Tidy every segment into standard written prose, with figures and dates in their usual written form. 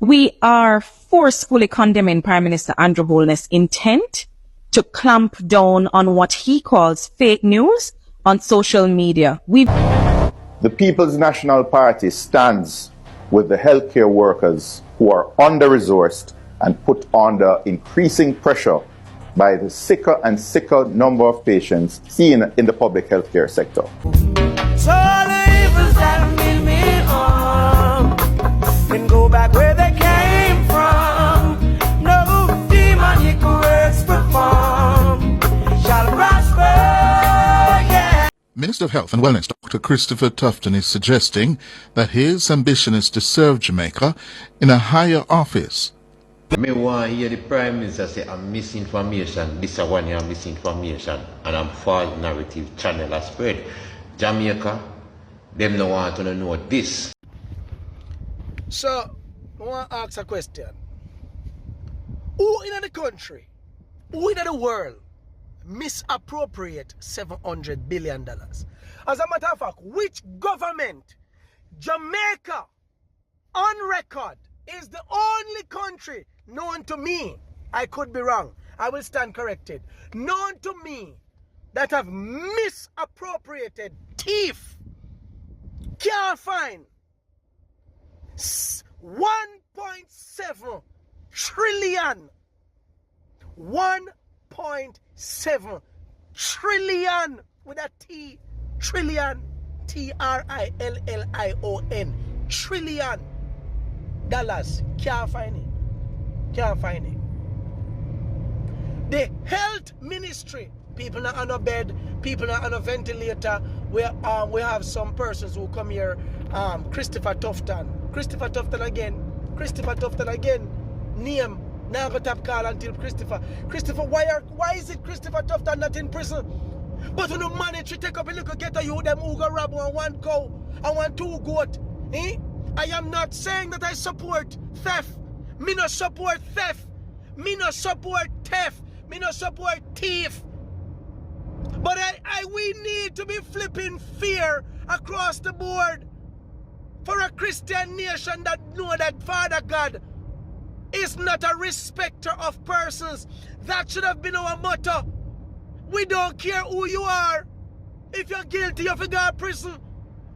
We are forcefully condemning Prime Minister Andrew Holness' intent to clamp down on what he calls fake news on social media. The People's National Party stands with the healthcare workers who are under-resourced and put under increasing pressure by the sicker and sicker number of patients seen in the public healthcare sector. So the evils that mean me harm can go back where they came from. No demonic works performed shall prosper, yeah. Minister of Health and Wellness Dr. Christopher Tufton is suggesting that his ambition is to serve Jamaica in a higher office. Me want to hear the Prime Minister say I'm misinformation, this is one year misinformation, and I'm false narrative channel a spread. Jamaica, them no want to know this. So, I want to ask a question. Who in the country, who in the world misappropriate $700 billion? As a matter of fact, which government, Jamaica, on record, is the only country known to me, I could be wrong, I will stand corrected, known to me that have misappropriated, thief, can't find 1.7 trillion, 1.7 trillion with a T, trillion, Trillion, trillion dollars. Can't find it. Can't find it. The health ministry, people not on a bed, people not on a ventilator. We have some persons who come here. Christopher Tufton again. Name. Now go tap call until Christopher. Why is it Christopher Tufton not in prison? But when you manage to take up a little get a you them who go rob one cow and one two goat. Eh? I am not saying that I support theft. Me no support theft. Me no support theft. Me no support thief. But we need to be flipping fear across the board for a Christian nation that know that Father God is not a respecter of persons. That should have been our motto. We don't care who you are. If you're guilty of a go to prison.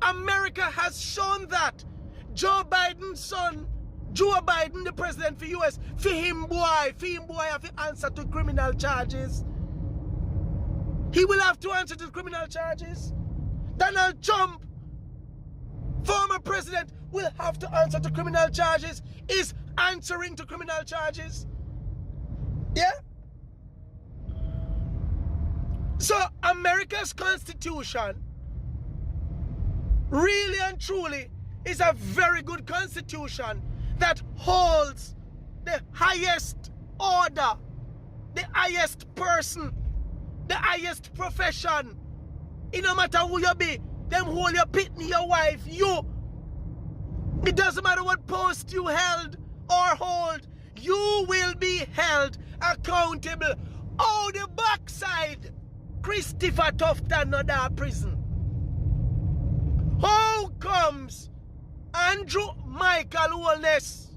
America has shown that. Joe Biden's son, Joe Biden, the president for US, for him boy have to answer to criminal charges. He will have to answer to criminal charges. Donald Trump, former president, will have to answer to criminal charges, is answering to criminal charges. Yeah? So America's Constitution really and truly is a very good constitution that holds the highest order, the highest person, the highest profession. It no matter who you be, them hold your pitney, your wife, you. It doesn't matter what post you held or hold, you will be held accountable. Oh, the backside, Christopher Tufton not that prison. How comes Andrew Michael Holness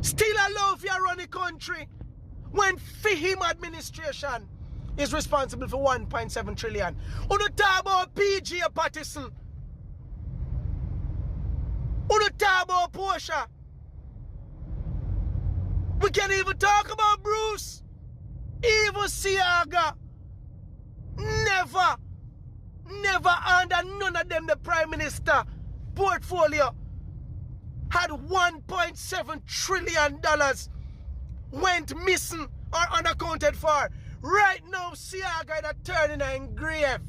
still allow if you run the country when for him administration is responsible for 1.7 trillion? Uno talk about PG Pattison. Uno talk about Portia. We can't even talk about Bruce. Even Siaga. Never under none of them the Prime Minister portfolio had $1.7 trillion went missing or unaccounted for. Right now, Siaga is turning in grave.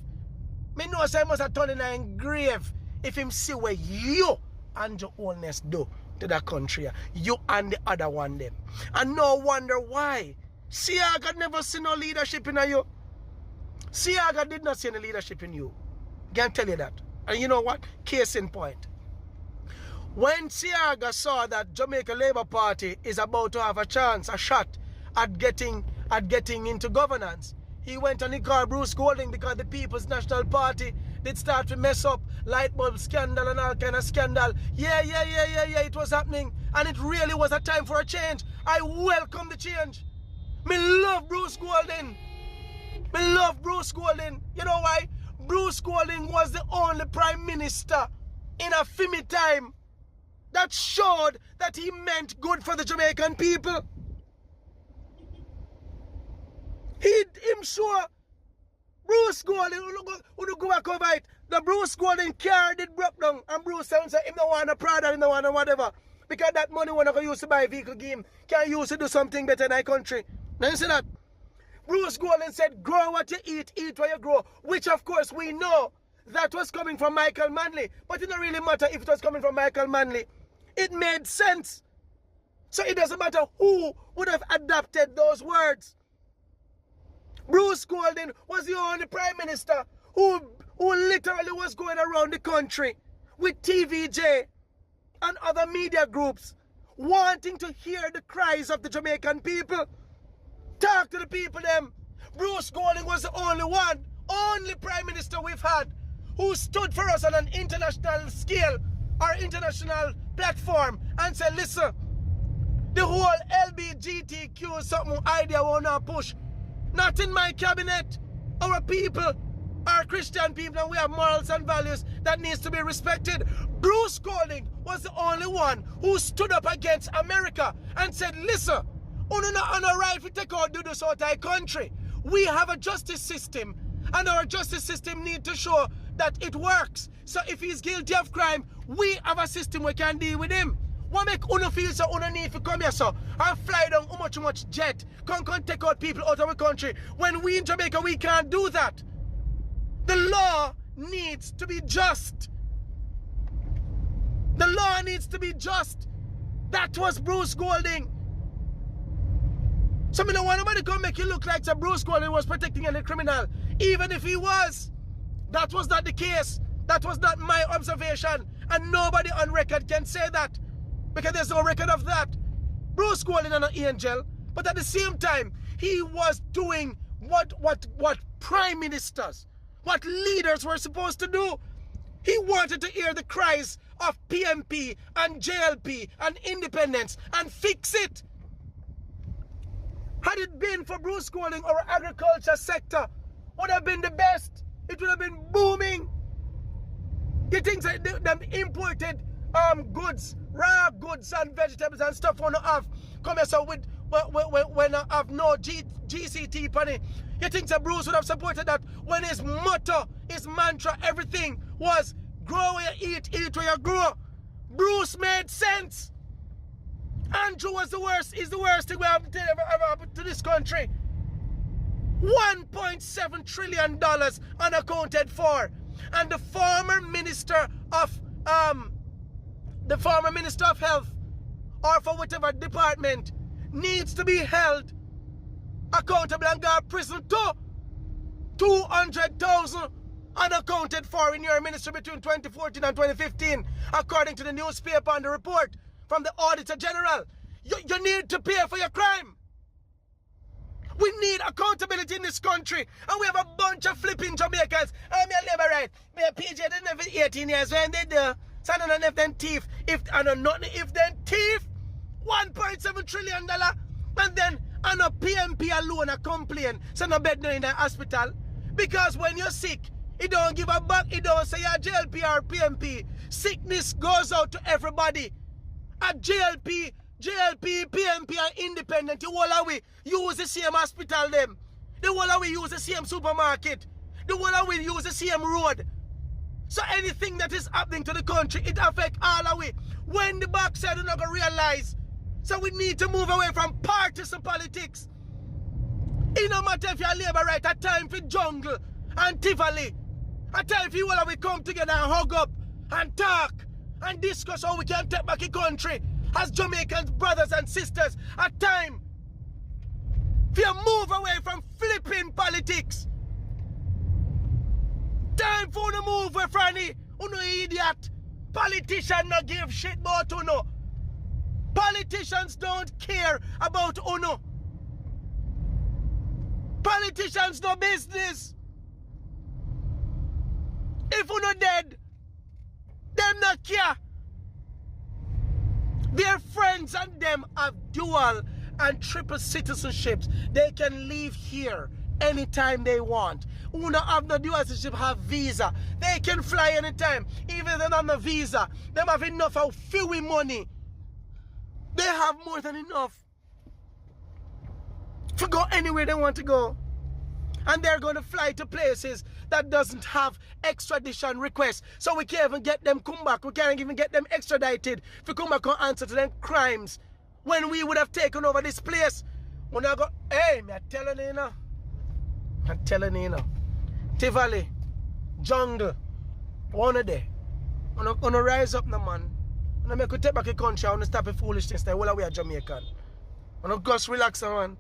Me know say must have turned in grave if him see where you and your Holness do to that country. You and the other one them. And no wonder why. Siaga never see no leadership in you. Siaga did not see any leadership in you. Can't tell you that. And you know what? Case in point. When Siaga saw that Jamaica Labour Party is about to have a chance, a shot at getting into governance, he went and he called Bruce Golding because the People's National Party did start to mess up, light bulb scandal and all kind of scandal. Yeah, it was happening. And it really was a time for a change. I welcome the change. Me love Bruce Golding. Me love Bruce Golding. You know why? Bruce Golding was the only prime minister in a Fimi time that showed that he meant good for the Jamaican people. Him sure Bruce Golding, who go back over it, the Bruce Golding car did broke down, and Bruce said him no want a Prada, him no want a whatever. Because that money when I use to buy a vehicle game, can use to do something better in our country. Now you see that? Bruce Golding said, grow what you eat what you grow. Which of course we know that was coming from Michael Manley. But it don't really matter if it was coming from Michael Manley. It made sense. So it doesn't matter who would have adopted those words. Bruce Golding was the only prime minister who literally was going around the country with TVJ and other media groups wanting to hear the cries of the Jamaican people. Talk to the people them. Bruce Golding was the only prime minister we've had who stood for us on an international scale or international platform and said, listen, the whole LGBTQ something idea will not push. Not in my cabinet. Our people are Christian people and we have morals and values that needs to be respected. Bruce Golding was the only one who stood up against America and said, listen, on a right to take out do this out of our country. We have a justice system and our justice system need to show that it works. So if he's guilty of crime, we have a system we can deal with him. What make Uno feel so Uno need to come here so and fly down how much jet come take out people out of our country when we in Jamaica we can't do that. The law needs to be just. The law needs to be just. That was Bruce Golding. So me don't want nobody come make you look like that Bruce Golding was protecting any criminal. Even if he was. That was not the case. That was not my observation. And nobody on record can say that. Because there's no record of that. Bruce Golding is an angel, but at the same time, he was doing what prime ministers, what leaders were supposed to do. He wanted to hear the cries of PMP and JLP and independence and fix it. Had it been for Bruce Golding, our agriculture sector would have been the best. It would have been booming. You think that them imported goods, raw goods and vegetables and stuff when I have come here so when I have no GCT money. You think that Bruce would have supported that when his motto, his mantra, everything was grow where you eat where you grow. Bruce made sense. Andrew was the worst, is the worst thing we have ever happened to this country. $1.7 trillion unaccounted for. And the former minister of health or for whatever department needs to be held accountable and go to prison too. 200,000 unaccounted for in your ministry between 2014 and 2015 according to the newspaper and the report from the Auditor General. You need to pay for your crime. We need accountability in this country. And we have a bunch of flipping Jamaicans. I'm a labor right. Me a PJ didn't have 18 years when they do. So I don't know if then thief. If I don't know if then thief $1.7 trillion and then I know PMP alone a complain. So no bed no in the hospital. Because when you're sick, it don't give a back, it don't say a JLP or PMP. Sickness goes out to everybody. A JLP, PMP are independent. The whole of we use the same hospital them. The whole of we use the same supermarket. The whole of we use the same road. So anything that is happening to the country, it affects all of we. When the backside are not going to realize. So we need to move away from partisan politics. It no matter if you're labor right, a time for jungle and Tivoli. A time for you all we come together and hug up and talk and discuss how we can take back the country as Jamaican brothers and sisters. A time for you move away from flipping politics. Time for you to move away from the idiot. Politicians not give shit about uno. Politicians don't care about uno. Politicians no business. If you not dead, them not care. Their friends and them have dual and triple citizenships. They can leave here anytime they want. Who not have no dual citizenship have visa. They can fly anytime. Even if they don't have no visa, them have enough of few money. They have more than enough to go anywhere they want to go. And they're going to fly to places that doesn't have extradition requests. So we can't even get them come back. We can't even get them extradited to come back and answer to them crimes. When we would have taken over this place. When I go, hey, I'm telling you now. I'm telling you now. Tivoli, jungle, one of them. I'm going to rise up now, man. And I make you take back the country. I want to stop the foolishness. Now, while we are Jamaican. And of course, relax, man.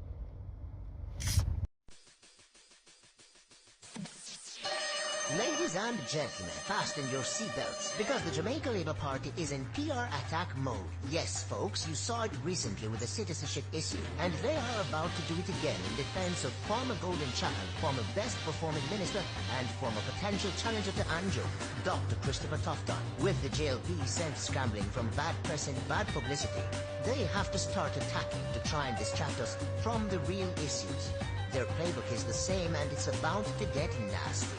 Ladies and gentlemen, fasten your seatbelts because the Jamaica Labour Party is in PR attack mode. Yes, folks, you saw it recently with the citizenship issue, and they are about to do it again in defense of former Golden Child, former best performing minister, and former potential challenger to Andrew, Dr. Christopher Tufton. With the JLP sent scrambling from bad press and bad publicity, they have to start attacking to try and distract us from the real issues. Their playbook is the same, and it's about to get nasty.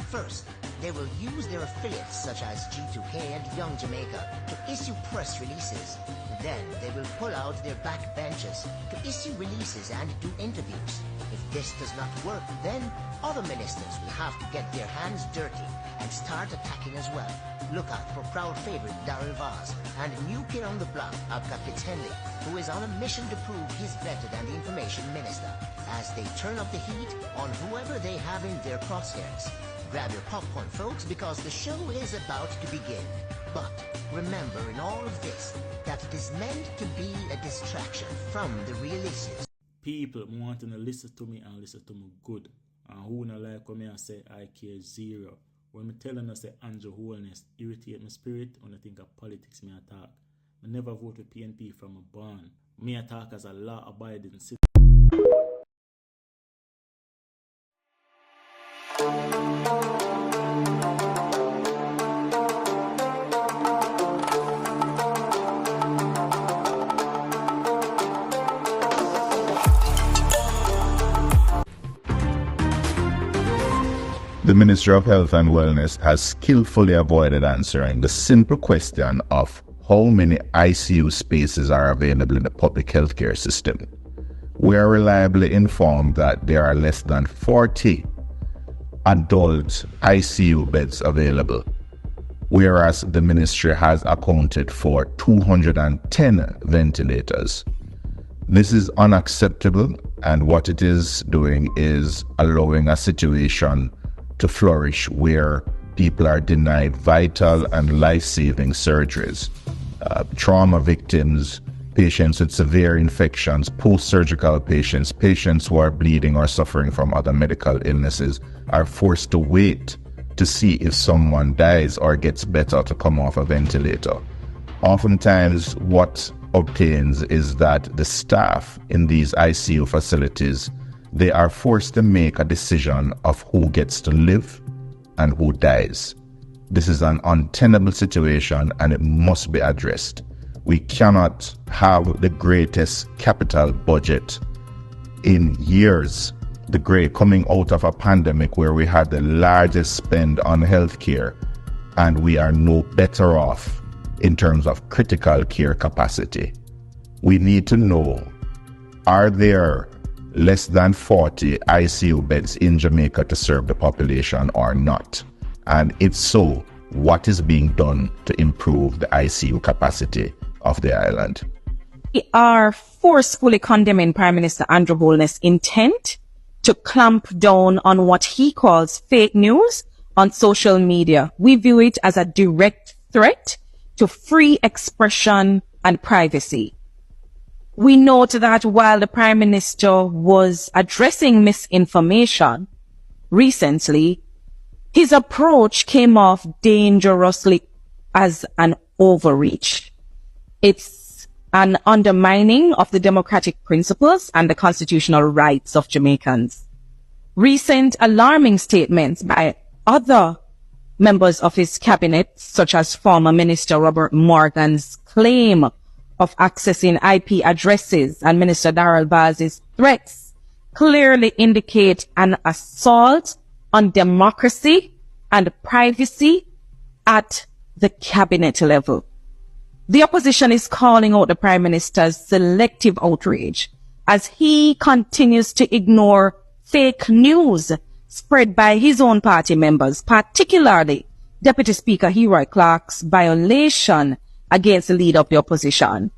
First, they will use their affiliates such as G2K and Young Jamaica to issue press releases. Then they will pull out their backbenchers to issue releases and do interviews. If this does not work, then other ministers will have to get their hands dirty and start attacking as well. Look out for crowd favorite Daryl Vaz and new kid on the block, Abka Henley, who is on a mission to prove he's better than the information minister, as they turn up the heat on whoever they have in their crosshairs. Grab your popcorn, folks, because the show is about to begin. But remember in all of this that it is meant to be a distraction from the real issues. People want to listen to me and listen to me good. And who not like when I say I care zero. When me telling us say Andrew Holness irritate my spirit when I think of politics me attack. I never vote with PNP from a born. Me attack as a law-abiding citizen. The Ministry of Health and Wellness has skillfully avoided answering the simple question of how many ICU spaces are available in the public healthcare system. We are reliably informed that there are less than 40 adult ICU beds available, whereas the ministry has accounted for 210 ventilators. This is unacceptable, and what it is doing is allowing a situation to flourish where people are denied vital and life-saving surgeries. Trauma victims, patients with severe infections, post-surgical patients, patients who are bleeding or suffering from other medical illnesses are forced to wait to see if someone dies or gets better to come off a ventilator. Oftentimes, what obtains is that the staff in these ICU facilities, they are forced to make a decision of who gets to live and who dies. This is an untenable situation and it must be addressed. We cannot have the greatest capital budget in years, coming out of a pandemic where we had the largest spend on healthcare, and we are no better off in terms of critical care capacity. We need to know, are there less than 40 ICU beds in Jamaica to serve the population or not? And if so, what is being done to improve the ICU capacity of the island? We are forcefully condemning Prime Minister Andrew Holness' intent to clamp down on what he calls fake news on social media. We view it as a direct threat to free expression and privacy. We note that while the Prime Minister was addressing misinformation recently, his approach came off dangerously as an overreach. It's an undermining of the democratic principles and the constitutional rights of Jamaicans. Recent alarming statements by other members of his cabinet, such as former Minister Robert Morgan's claim of accessing IP addresses and Minister Darrell Vaz's threats, clearly indicate an assault on democracy and privacy at the cabinet level. The opposition is calling out the Prime Minister's selective outrage as he continues to ignore fake news spread by his own party members, particularly Deputy Speaker Heroy Clark's violation against the leader of the opposition.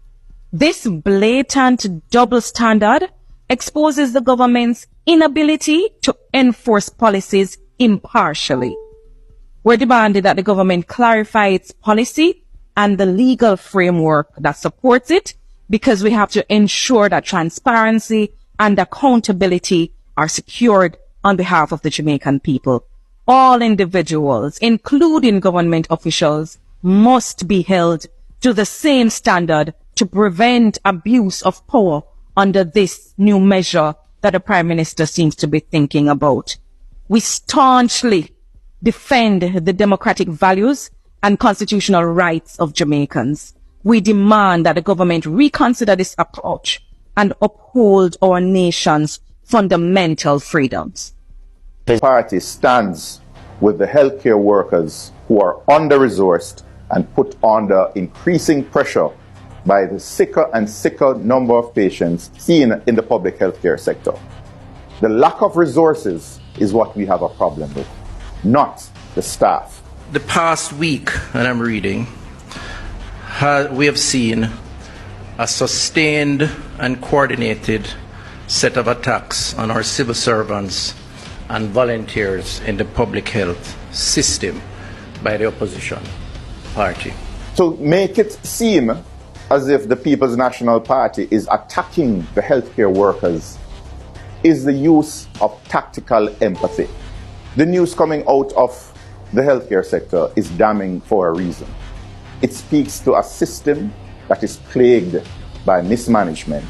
This blatant double standard exposes the government's inability to enforce policies impartially. We're demanding that the government clarify its policy and the legal framework that supports it, because we have to ensure that transparency and accountability are secured on behalf of the Jamaican people. All individuals, including government officials, must be held to the same standard to prevent abuse of power under this new measure that the Prime Minister seems to be thinking about. We staunchly defend the democratic values and constitutional rights of Jamaicans. We demand that the government reconsider this approach and uphold our nation's fundamental freedoms. The party stands with the healthcare workers who are under-resourced and put under increasing pressure by the sicker and sicker number of patients seen in the public healthcare sector. The lack of resources is what we have a problem with, not the staff. The past week, and I'm reading, we have seen a sustained and coordinated set of attacks on our civil servants and volunteers in the public health system by the opposition party. To make it seem as if the People's National Party is attacking the healthcare workers is the use of tactical empathy. The news coming out of the healthcare sector is damning for a reason. It speaks to a system that is plagued by mismanagement,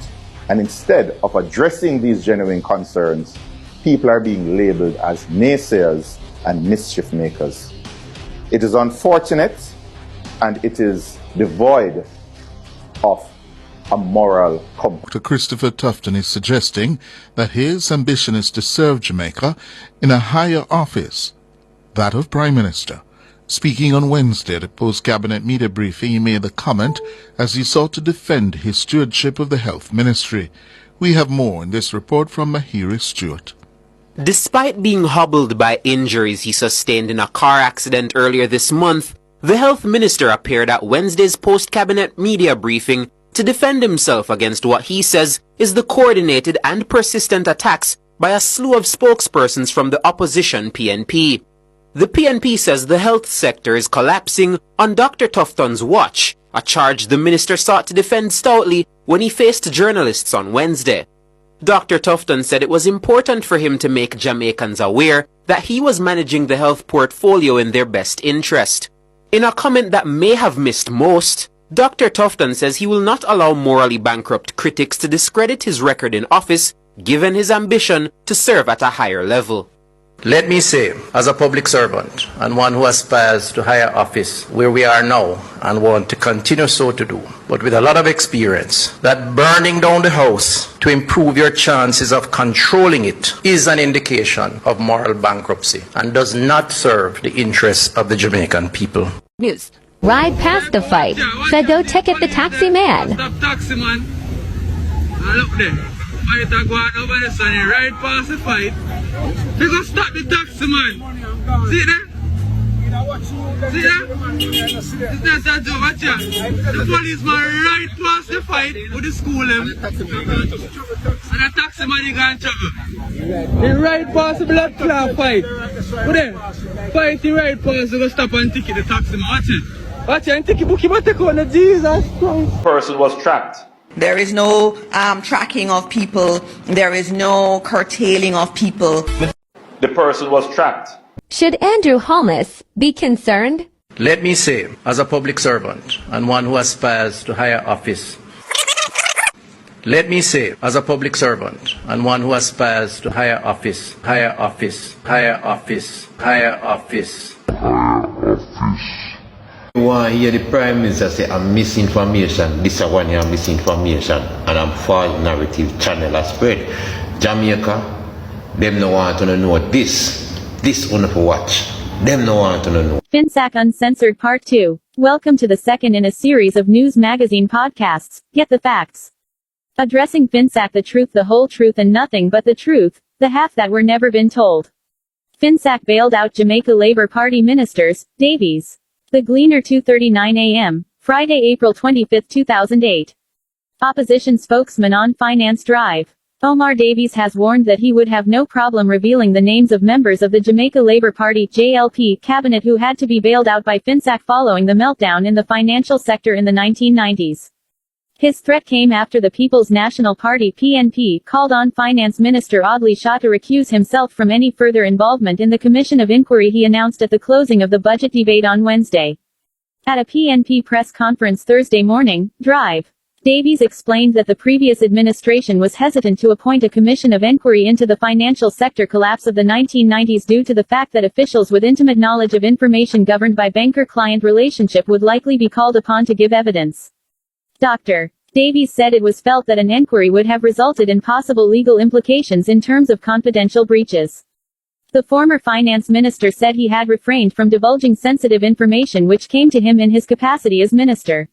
and instead of addressing these genuine concerns, people are being labeled as naysayers and mischief makers. It is unfortunate, and it is devoid of a moral compass. Dr. Christopher Tufton is suggesting that his ambition is to serve Jamaica in a higher office, that of Prime Minister. Speaking on Wednesday at a post-cabinet media briefing, he made the comment as he sought to defend his stewardship of the health ministry. We have more in this report from Mahiri Stewart. Despite being hobbled by injuries he sustained in a car accident earlier this month, the health minister appeared at Wednesday's post-cabinet media briefing to defend himself against what he says is the coordinated and persistent attacks by a slew of spokespersons from the opposition PNP. The PNP says the health sector is collapsing on Dr. Tufton's watch, a charge the minister sought to defend stoutly when he faced journalists on Wednesday. Dr. Tufton said it was important for him to make Jamaicans aware that he was managing the health portfolio in their best interest. In a comment that may have missed most, Dr. Tufton says he will not allow morally bankrupt critics to discredit his record in office, given his ambition to serve at a higher level. Let me say, as a public servant and one who aspires to higher office where we are now and want to continue so to do, but with a lot of experience, that burning down the house to improve your chances of controlling it is an indication of moral bankruptcy and does not serve the interests of the Jamaican people. News. Ride past the fight. Said go ticket the taxi man. Stop taxi man. Look there. I go out over the sun and ride past the fight. They go stop the taxi man. See that? See that? It's not that joke, watch out. The policeman ride past the fight with the school them. And the taxi man he gone trouble. He ride past the blood clot fight. But then, fight he ride past, they go stop and ticket the taxi man. Watch it. Watch it and ticket book him and take on the Jesus Christ. Person was tracked. There is no tracking of people. There is no curtailing of people. The person was tracked. Should Andrew Holness be concerned? Let me say, as a public servant and one who aspires to higher office, let me say, as a public servant and one who aspires to higher office, higher office, higher office, higher office, I want to hear the Prime Minister say I'm misinformation, this is one year misinformation, and I'm false narrative channel a spread. Jamaica, them no want to know this one for watch. Them no want to know. FinSac Uncensored Part 2. Welcome to the second in a series of news magazine podcasts, Get the Facts. Addressing FinSac, the truth, the whole truth and nothing but the truth, the half that were never been told. FinSac bailed out Jamaica Labour Party ministers, Davies. The Gleaner, 2:39 a.m., Friday, April 25, 2008. Opposition spokesman on Finance Drive. Omar Davies has warned that he would have no problem revealing the names of members of the Jamaica Labour Party (JLP) cabinet who had to be bailed out by FinSac following the meltdown in the financial sector in the 1990s. His threat came after the People's National Party (PNP) called on Finance Minister Audley Shaw to recuse himself from any further involvement in the Commission of Inquiry he announced at the closing of the budget debate on Wednesday. At a PNP press conference Thursday morning, Drive, Davies explained that the previous administration was hesitant to appoint a commission of inquiry into the financial sector collapse of the 1990s due to the fact that officials with intimate knowledge of information governed by banker-client relationship would likely be called upon to give evidence. Dr. Davies said it was felt that an inquiry would have resulted in possible legal implications in terms of confidential breaches. The former finance minister said he had refrained from divulging sensitive information which came to him in his capacity as minister.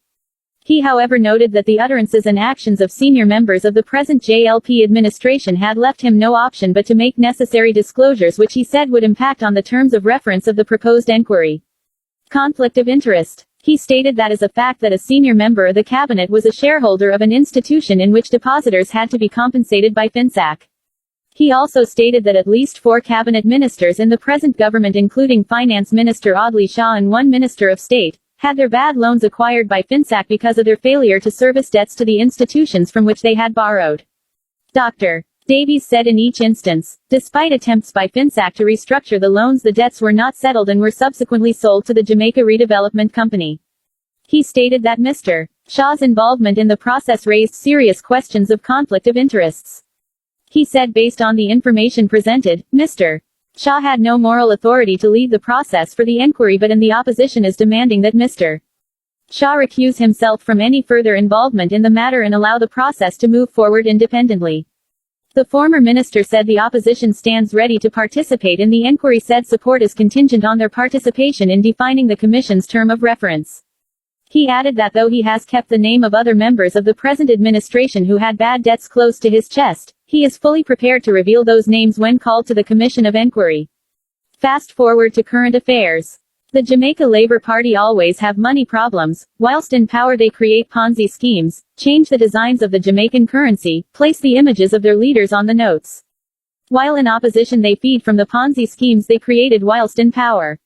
He, however, noted that the utterances and actions of senior members of the present JLP administration had left him no option but to make necessary disclosures which he said would impact on the terms of reference of the proposed inquiry. Conflict of interest. He stated that as a fact that a senior member of the cabinet was a shareholder of an institution in which depositors had to be compensated by FinSac. He also stated that at least 4 cabinet ministers in the present government, including Finance Minister Audley Shaw and 1 Minister of State, had their bad loans acquired by FinSac because of their failure to service debts to the institutions from which they had borrowed. Dr. Davies said in each instance, despite attempts by FinSac to restructure the loans, the debts were not settled and were subsequently sold to the Jamaica Redevelopment Company. He stated that Mr. Shaw's involvement in the process raised serious questions of conflict of interests. He said based on the information presented, Mr. Shaw had no moral authority to lead the process for the inquiry, but in the opposition is demanding that Mr. Shaw recuse himself from any further involvement in the matter and allow the process to move forward independently. The former minister said the opposition stands ready to participate in the inquiry, said support is contingent on their participation in defining the Commission's term of reference. He added that though he has kept the name of other members of the present administration who had bad debts close to his chest, he is fully prepared to reveal those names when called to the Commission of Inquiry. Fast forward to current affairs. The Jamaica Labour Party always have money problems. Whilst in power they create Ponzi schemes, change the designs of the Jamaican currency, place the images of their leaders on the notes. While in opposition they feed from the Ponzi schemes they created whilst in power.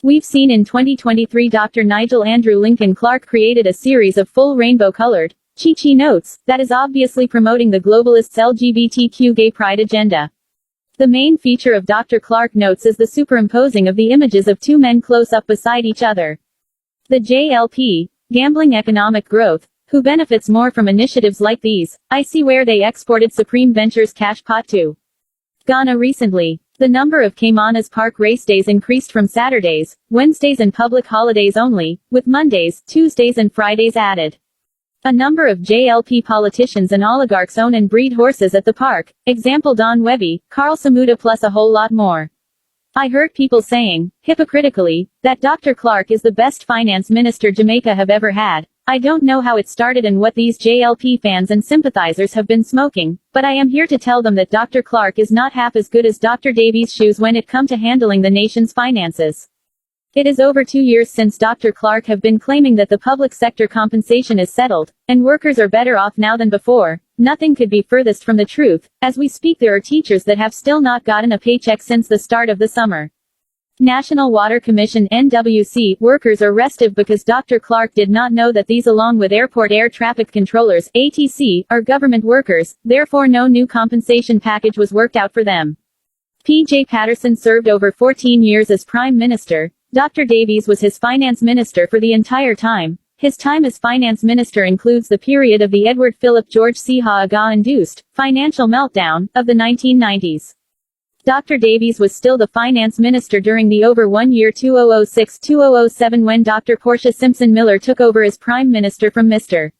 We've seen in 2023 Dr. Nigel Andrew Lincoln Clark created a series of full rainbow-colored, Chi-Chi notes, that is obviously promoting the globalists' LGBTQ gay pride agenda. The main feature of Dr. Clark notes is the superimposing of the images of 2 men close up beside each other. The JLP, gambling economic growth, who benefits more from initiatives like these? I see where they exported Supreme Ventures cash pot to Ghana recently. The number of Caymanas Park race days increased from Saturdays, Wednesdays and public holidays only, with Mondays, Tuesdays and Fridays added. A number of JLP politicians and oligarchs own and breed horses at the park, example Don Webby, Carl Samuda plus a whole lot more. I heard people saying, hypocritically, that Dr. Clark is the best finance minister Jamaica have ever had. I don't know how it started and what these JLP fans and sympathizers have been smoking, but I am here to tell them that Dr. Clark is not half as good as Dr. Davies' shoes when it comes to handling the nation's finances. It is over 2 years since Dr. Clark have been claiming that the public sector compensation is settled, and workers are better off now than before. Nothing could be furthest from the truth. As we speak, there are teachers that have still not gotten a paycheck since the start of the summer. National Water Commission (NWC) workers are restive because Dr. Clark did not know that these, along with airport air traffic controllers (ATC), are government workers, therefore no new compensation package was worked out for them. P.J. Patterson served over 14 years as Prime Minister. Dr. Davies was his finance minister for the entire time. His time as finance minister includes the period of the Edward Philip George Seha Aga-induced financial meltdown of the 1990s. Dr. Davies was still the finance minister during the over 1 year 2006-2007 when Dr. Portia Simpson Miller took over as prime minister from Mr.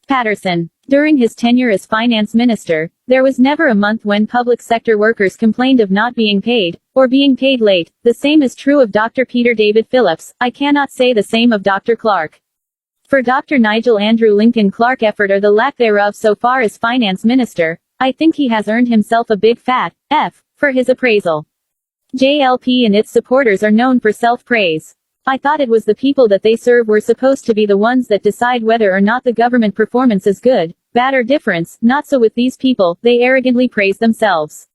Patterson. During his tenure as finance minister, there was never a month when public sector workers complained of not being paid, or being paid late. The same is true of Dr. Peter David Phillips. I cannot say the same of Dr. Clark. For Dr. Nigel Andrew Lincoln Clark, effort or the lack thereof so far as finance minister, I think he has earned himself a big fat F for his appraisal. JLP and its supporters are known for self-praise. I thought it was the people that they serve were supposed to be the ones that decide whether or not the government performance is good, bad or different. Not so with these people, they arrogantly praise themselves.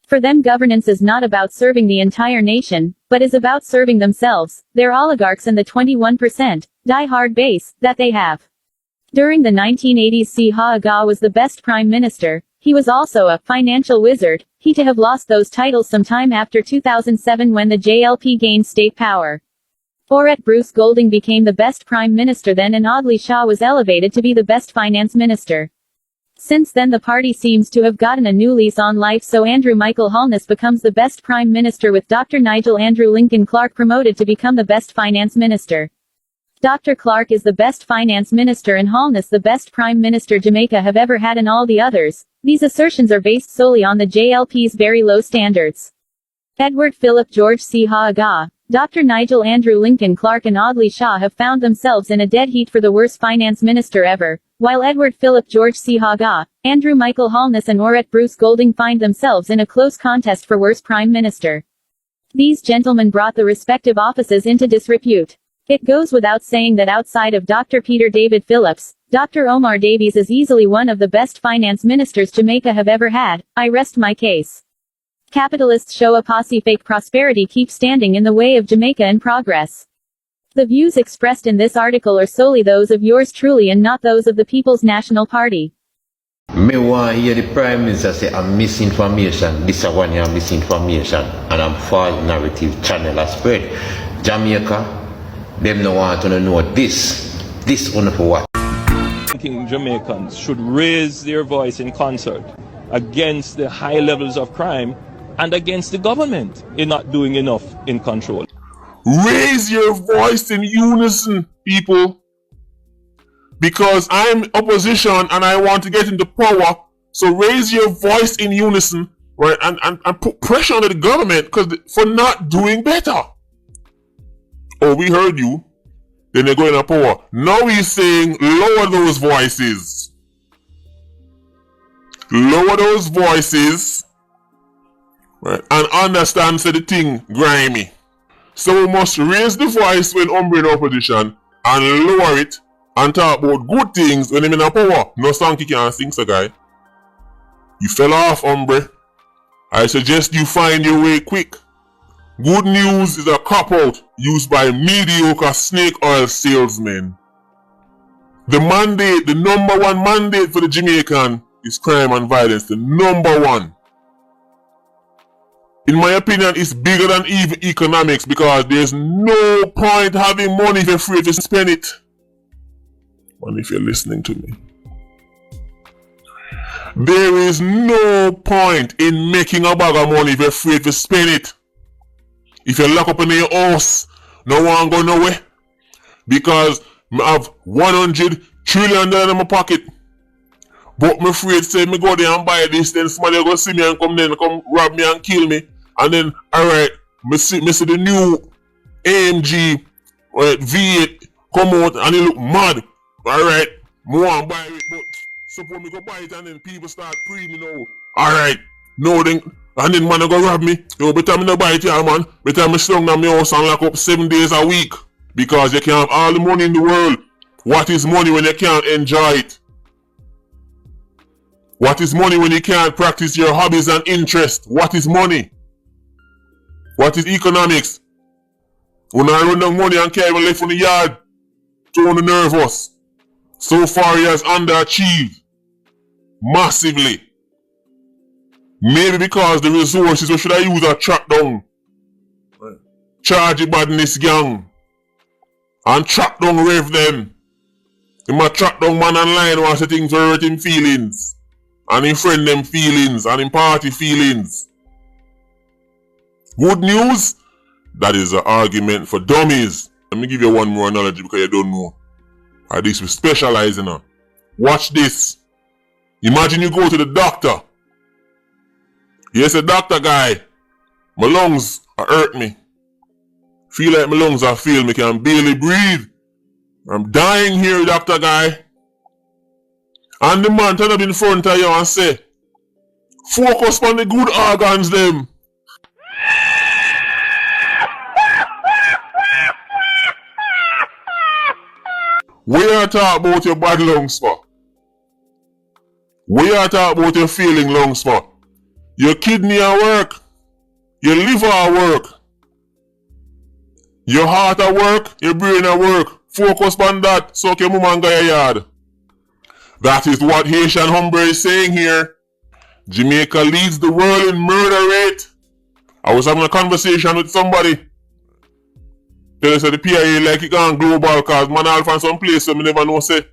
For them governance is not about serving the entire nation, but is about serving themselves, their oligarchs and the 21% die-hard base that they have. During the 1980s, Siha Aga was the best prime minister. He was also a financial wizard. He to have lost those titles sometime after 2007 when the JLP gained state power. Oret Bruce Golding became the best prime minister then, and Audley Shaw was elevated to be the best finance minister. Since then the party seems to have gotten a new lease on life, so Andrew Michael Holness becomes the best prime minister with Dr. Nigel Andrew Lincoln Clark promoted to become the best finance minister. Dr. Clark is the best finance minister and Holness the best prime minister Jamaica have ever had, and all the others. These assertions are based solely on the JLP's very low standards. Edward Philip George Siha Aga, Dr. Nigel Andrew Lincoln Clark and Audley Shaw have found themselves in a dead heat for the worst finance minister ever, while Edward Philip George Siha Aga, Andrew Michael Holness and Oret Bruce Golding find themselves in a close contest for worst prime minister. These gentlemen brought the respective offices into disrepute. It goes without saying that outside of Dr. Peter David Phillips, Dr. Omar Davies is easily one of the best finance ministers Jamaica have ever had. I rest my case. Capitalists show a posse, fake prosperity keeps standing in the way of Jamaica and progress. The views expressed in this article are solely those of yours truly and not those of the People's National Party. Me want hear the Prime Minister say I'm misinformation, this is one year misinformation, and I'm false narrative channel a spread. Jamaica, them no want to know this one for what? I think Jamaicans should raise their voice in concert against the high levels of crime and against the government in not doing enough in control. Raise your voice in unison, people. Because I'm opposition and I want to get into power. So raise your voice in unison, right? And put pressure on the government for not doing better. Oh, we heard you. Then they're going to power. Now he's saying lower those voices. Lower those voices. Right, and understand so the thing grimy. So we must raise the voice when Umbre in opposition and lower it and talk about good things when I'm in a power. No song you can't sing, so guy. You fell off, Umbre. I suggest you find your way quick. Good news is a cop-out used by mediocre snake oil salesmen. The mandate, the number one mandate for the Jamaican is crime and violence. The number one. In my opinion, it's bigger than even economics because there's no point having money if you're afraid to spend it. And if you're listening to me. There is no point in making a bag of money if you're afraid to spend it. If you lock up in your house, no one go nowhere. Because I have $100 trillion in my pocket. But I'm afraid to say me go there and buy this, then somebody go see me and come rob me and kill me. And then, alright, me see the new AMG V8 come out and it look mad. Alright, I want to buy it, but suppose me go buy it and then people start pre me now. Alright, no then, and then man go rob me. Yo, better me no buy it here, man. Better me strong down my house and lock up 7 days a week. Because you can have all the money in the world. What is money when you can't enjoy it? What is money when you can't practice your hobbies and interests? What is money? What is economics? When I run down money and can't even live from the yard, too nervous. So far he has underachieved. Massively. Maybe because the resources we should have used are tracked down. Charge the badness gang. And track down Rev them. He might track down man online who has the things to hurt him feelings. And him friend them feelings. And him party feelings. Good news? That is an argument for dummies. Let me give you one more analogy because you don't know. At least we specialize in it. Watch this. Imagine you go to the doctor. Yes, a doctor guy. My lungs are hurt me. Feel like my lungs are failing me. Can barely breathe. I'm dying here, doctor guy. And the man turn up in front of you and say, focus on the good organs them. We are talking about your bad lungs for. We are talking about your failing lungs for. Your kidney at work. Your liver at work. Your heart at work. Your brain at work. Focus on that. So your mama go your yard. That is what Haitian Hombre is saying here. Jamaica leads the world in murder rate. I was having a conversation with somebody. They said the PIA like it gone global cause man all from some place so me never know say.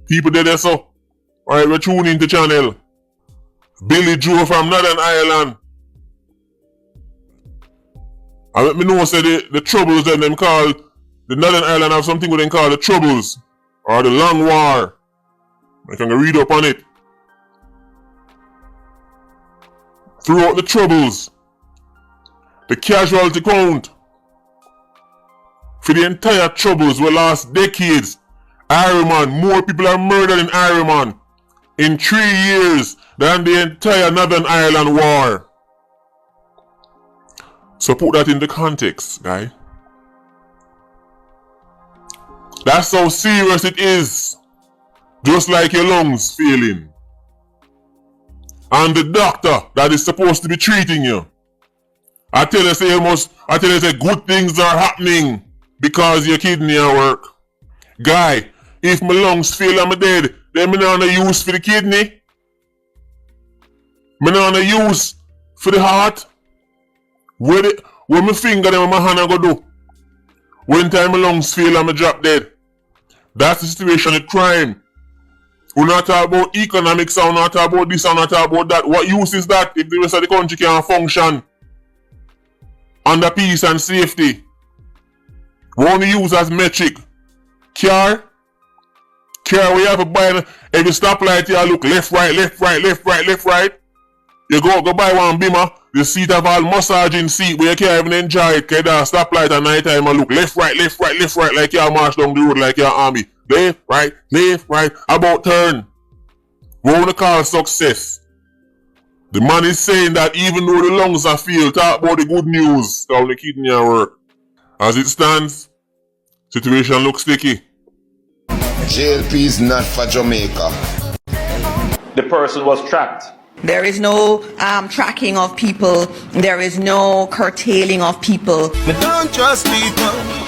People did that so. Alright, we're tuning into channel. Billy Joe from Northern Ireland. I let me know say the troubles that them call the Northern Ireland have something what they call the troubles or the long war. I can read up on it. Throughout the troubles, the casualty count for the entire troubles were last decades. Ireland, more people are murdered in Ireland in 3 years than the entire Northern Ireland war. So put that into context, guy. That's how serious it is. Just like your lungs failing. And the doctor that is supposed to be treating you. I tell you say good things are happening because your kidney at work. Guy, if my lungs fail and I'm dead, then me not no use for the kidney. Me not no use for the heart. Where my finger and my hand I go do? When time my lungs fail and I drop dead. That's the situation with crime. We're not talking about economics, we're not talking about this, we're not talking about that. What use is that if the rest of the country can't function under peace and safety? We only use as metric. Car we have to buy every stoplight you look left, right, left, right, left, right, left, right. You go buy one Beamer, the seat have all massaging seat where you can't even enjoy it. Cause there's a stoplight at night time and look left, right, left, right, left, right, like you march down the road like your army. Left, right, about turn. We want to call success. The man is saying that even though the lungs are failed, talk about the good news, how the kidney at work. As it stands, situation looks sticky. JLP is not for Jamaica. The person was tracked. There is no tracking of people. There is no curtailing of people. Don't trust people.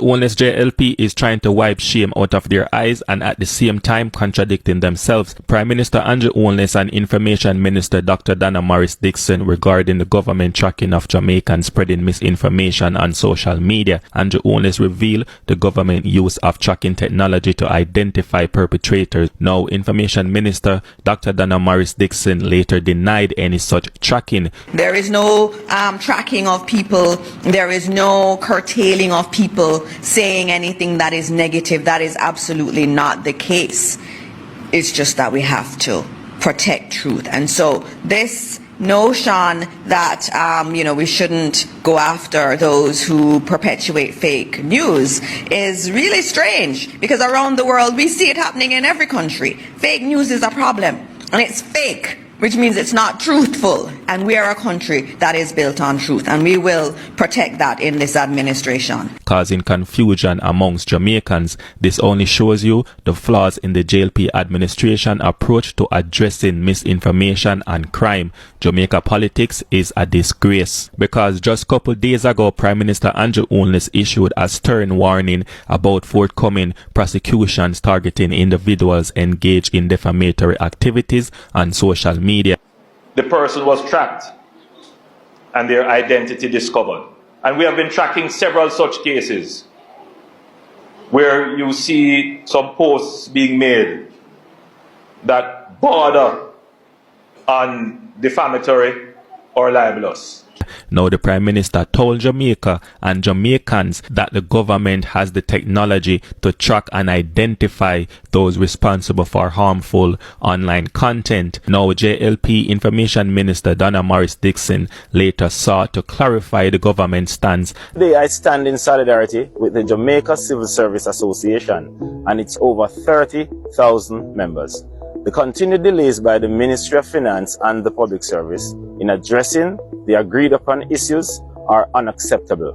Holness JLP is trying to wipe shame out of their eyes and at the same time contradicting themselves. Prime Minister Andrew Holness and Information Minister Dr. Donna Morris-Dixon regarding the government tracking of Jamaicans spreading misinformation on social media. Andrew Holness revealed the government use of tracking technology to identify perpetrators. Now, Information Minister Dr. Donna Morris-Dixon later denied any such tracking. There is no tracking of people. There is no curtailing of people saying anything that is negative. That is absolutely not the case. It's just that we have to protect truth. And so this notion that we shouldn't go after those who perpetuate fake news is really strange, because around the world we see it happening in every country. Fake news is a problem, and it's fake, which means it's not truthful. And we are a country that is built on truth, and we will protect that in this administration. Causing confusion amongst Jamaicans, this only shows you the flaws in the JLP administration approach to addressing misinformation and crime. Jamaica politics is a disgrace, because just a couple days ago, Prime Minister Andrew Holness issued a stern warning about forthcoming prosecutions targeting individuals engaged in defamatory activities on social media. The person was tracked and their identity discovered. And we have been tracking several such cases where you see some posts being made that border on defamatory or libelous. Now, the Prime Minister told Jamaica and Jamaicans that the government has the technology to track and identify those responsible for harmful online content. Now, JLP Information Minister Donna Morris Dixon later sought to clarify the government's stance. Today, I stand in solidarity with the Jamaica Civil Service Association and its over 30,000 members. The continued delays by the Ministry of Finance and the Public Service in addressing the agreed upon issues are unacceptable.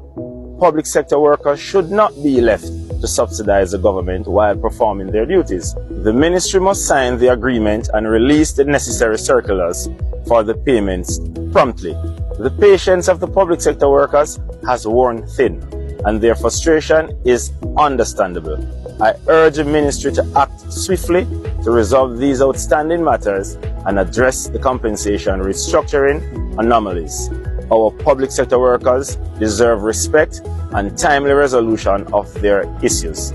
Public sector workers should not be left to subsidize the government while performing their duties. The ministry must sign the agreement and release the necessary circulars for the payments promptly. The patience of the public sector workers has worn thin, and their frustration is understandable. I urge the ministry to act swiftly to resolve these outstanding matters and address the compensation restructuring anomalies. Our public sector workers deserve respect and timely resolution of their issues.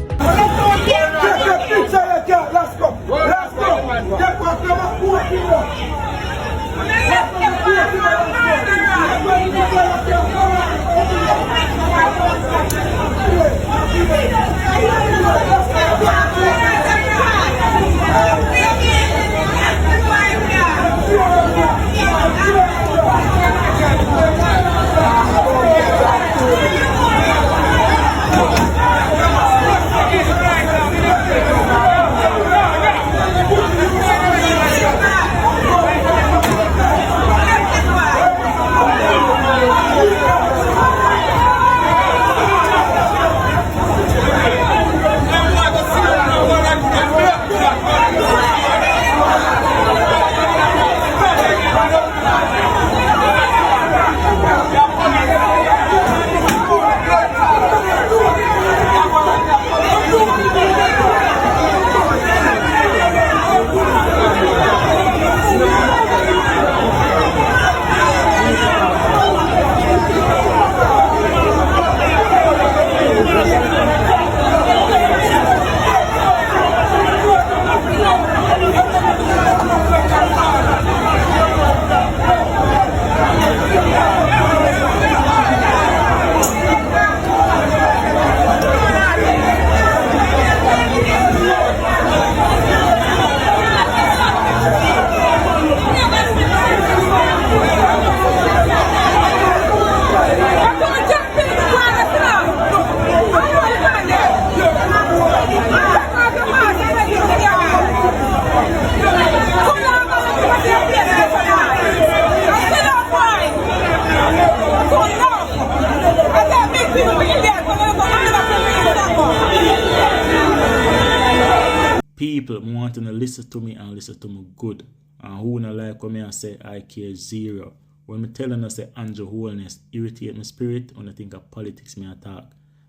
People want to listen to me and listen to me good. And who not like when I say I care zero. When me telling us say Andrew Holness irritate my spirit, when I think of politics me attack.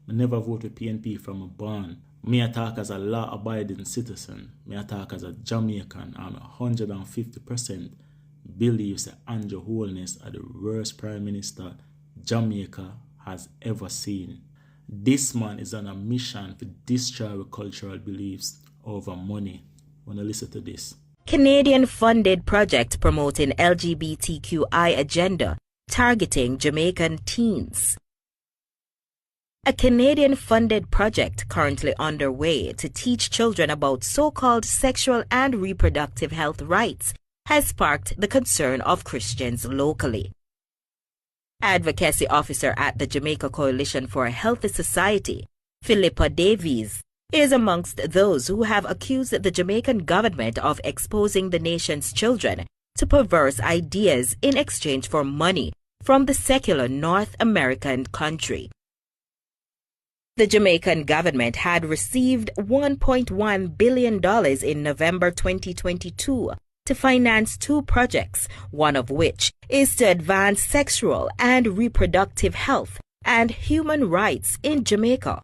I never vote with PNP from a born. Me attack as a law-abiding citizen. Me attack as a Jamaican. I'm 150% believes that Andrew Holness are the worst Prime Minister Jamaica has ever seen. This man is on a mission to destroy our cultural beliefs over money. Wanna listen to this? Canadian-funded project promoting LGBTQI agenda targeting Jamaican teens. A Canadian-funded project currently underway to teach children about so-called sexual and reproductive health rights has sparked the concern of Christians locally. Advocacy officer at the Jamaica Coalition for a Healthy Society, Philippa Davies, is amongst those who have accused the Jamaican government of exposing the nation's children to perverse ideas in exchange for money from the secular North American country. The Jamaican government had received $1.1 billion in November 2022 to finance two projects, one of which is to advance sexual and reproductive health and human rights in Jamaica.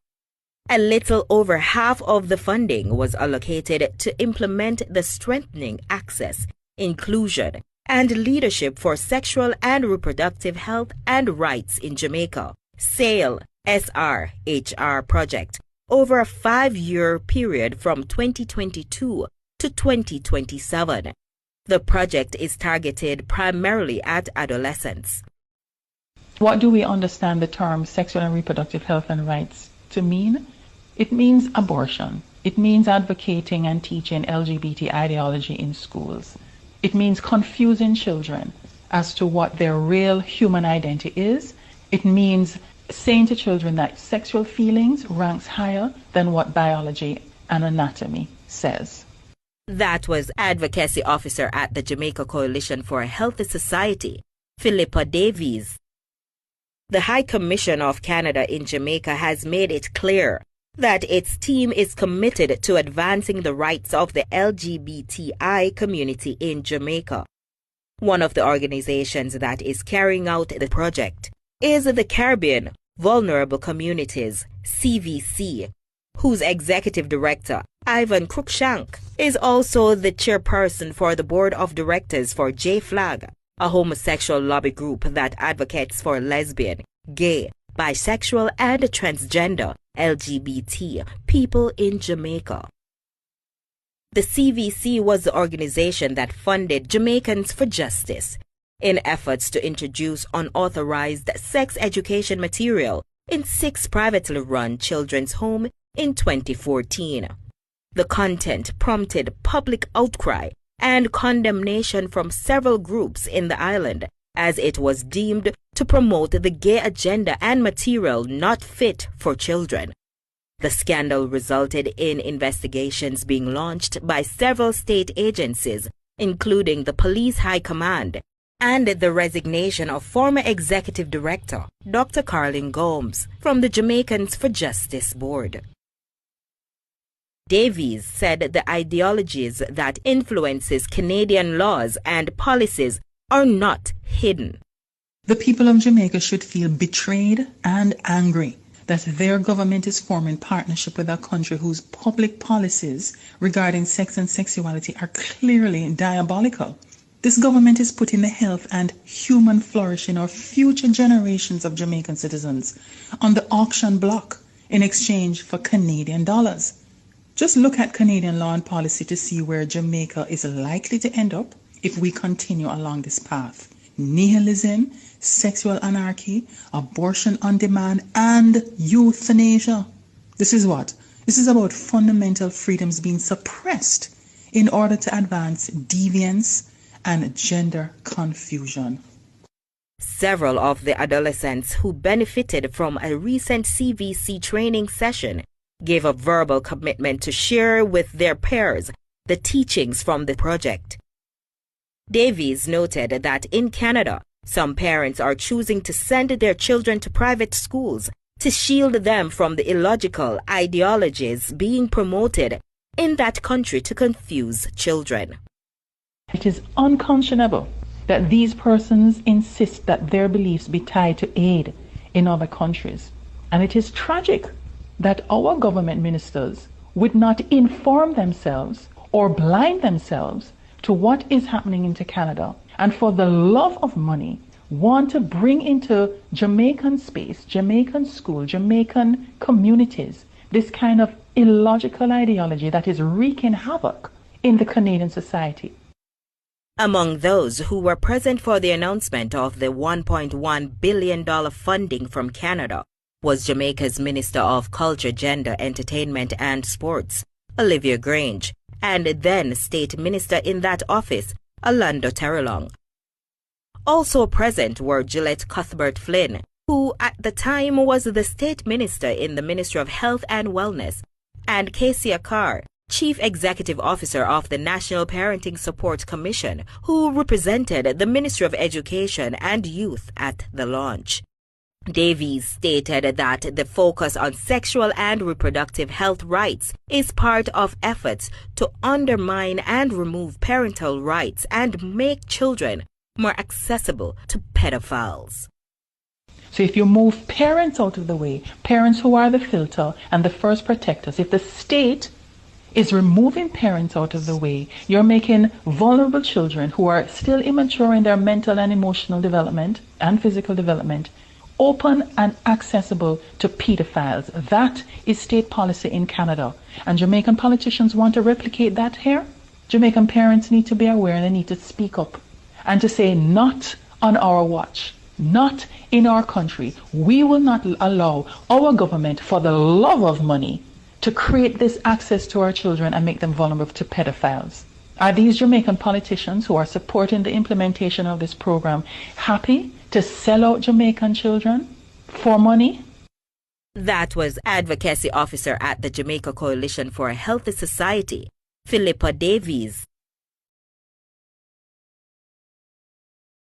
A little over half of the funding was allocated to implement the Strengthening Access, Inclusion, and Leadership for Sexual and Reproductive Health and Rights in Jamaica, SAIL SRHR project, over a 5-year period from 2022 to 2027. The project is targeted primarily at adolescents. What do we understand the term sexual and reproductive health and rights to mean? It means abortion. It means advocating and teaching LGBT ideology in schools. It means confusing children as to what their real human identity is. It means saying to children that sexual feelings ranks higher than what biology and anatomy says. That was Advocacy Officer at the Jamaica Coalition for a Healthy Society, Philippa Davies. The High Commission of Canada in Jamaica has made it clear that its team is committed to advancing the rights of the LGBTI community in Jamaica. One of the organizations that is carrying out the project is the Caribbean Vulnerable Communities, CVC, whose executive director, Ivan Cruikshank, is also the chairperson for the board of directors for J-Flag, a homosexual lobby group that advocates for lesbian, gay, bisexual, and transgender LGBT people in Jamaica. The CVC was the organization that funded Jamaicans for Justice in efforts to introduce unauthorized sex education material in 6 privately run children's homes in 2014. The content prompted public outcry and condemnation from several groups in the island, as it was deemed to promote the gay agenda and material not fit for children. The scandal resulted in investigations being launched by several state agencies, including the Police High Command, and the resignation of former Executive Director Dr. Carlin Gomes from the Jamaicans for Justice Board. Davies said the ideologies that influences Canadian laws and policies are not hidden. The people of Jamaica should feel betrayed and angry that their government is forming partnership with a country whose public policies regarding sex and sexuality are clearly diabolical. This government is putting the health and human flourishing of future generations of Jamaican citizens on the auction block in exchange for Canadian dollars. Just look at Canadian law and policy to see where Jamaica is likely to end up if we continue along this path. Nihilism, sexual anarchy, abortion on demand, and euthanasia. This is what? This is about fundamental freedoms being suppressed in order to advance deviance and gender confusion. Several of the adolescents who benefited from a recent CVC training session gave a verbal commitment to share with their peers the teachings from the project. Davies noted that in Canada, some parents are choosing to send their children to private schools to shield them from the illogical ideologies being promoted in that country to confuse children. It is unconscionable that these persons insist that their beliefs be tied to aid in other countries. And it is tragic that our government ministers would not inform themselves or blind themselves to what is happening into Canada, and for the love of money want to bring into Jamaican space, Jamaican school, Jamaican communities, this kind of illogical ideology that is wreaking havoc in the Canadian society. Among those who were present for the announcement of the $1.1 billion funding from Canada was Jamaica's Minister of Culture, Gender, Entertainment and Sports, Olivia Grange, and then State Minister in that office, Orlando Terrelong. Also present were Gillette Cuthbert-Flynn, who at the time was the State Minister in the Ministry of Health and Wellness, and Kesia Carr, Chief Executive Officer of the National Parenting Support Commission, who represented the Ministry of Education and Youth at the launch. Davies stated that the focus on sexual and reproductive health rights is part of efforts to undermine and remove parental rights and make children more accessible to pedophiles. So if you move parents out of the way, parents who are the filter and the first protectors, if the state is removing parents out of the way, you're making vulnerable children who are still immature in their mental and emotional development and physical development open and accessible to pedophiles. That is state policy in Canada. And Jamaican politicians want to replicate that here. Jamaican parents need to be aware and they need to speak up and to say, not on our watch, not in our country. We will not allow our government, for the love of money, to create this access to our children and make them vulnerable to pedophiles. Are these Jamaican politicians who are supporting the implementation of this program happy to sell out Jamaican children for money? That was Advocacy Officer at the Jamaica Coalition for a Healthy Society, Philippa Davies.